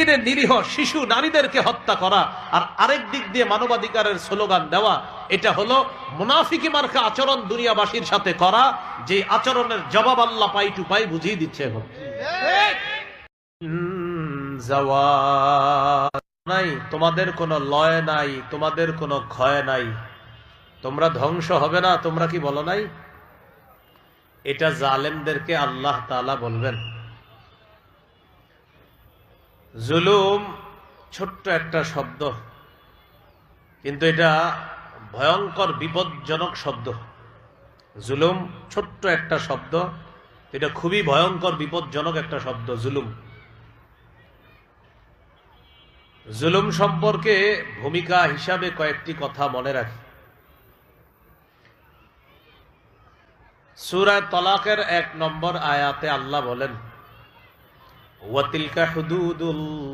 ফিলিস্তিনের নিরীহ শিশু নারীদেরকে হত্যা করা আর আরেক দিক দিয়ে মানবাধিকারের স্লোগান দেওয়া, এটা হলো মুনাফিকি মার্কা আচরণ দুনিয়াবাসীর সাথে করা, যে আচরণের জবাব আল্লাহ পাই টু পাই বুঝিয়ে দিচ্ছে। এখন নাই, তোমাদের কোনো লয় নাই, তোমাদের কোনো ক্ষয় নাই, তোমরা ধ্বংস হবে না, তোমরা কি বলো নাই? এটা জালেমদেরকে আল্লাহ তাআলা বলবেন। জুলুম ছোট্ট একটা শব্দ, কিন্তু এটা ভয়ঙ্কর বিপজ্জনক শব্দ। জুলুম ছোট্ট একটা শব্দ, এটা খুবই ভয়ঙ্কর বিপজ্জনক একটা শব্দ। জুলুম জুলুম সম্পর্কে ভূমিকা হিসাবে কয়েকটি কথা মনে রাখি। সূরা তলাকের 1 নম্বর আয়াতে আল্লাহ বলেন, ওয়াতিলকা হুদুদুল্লাহ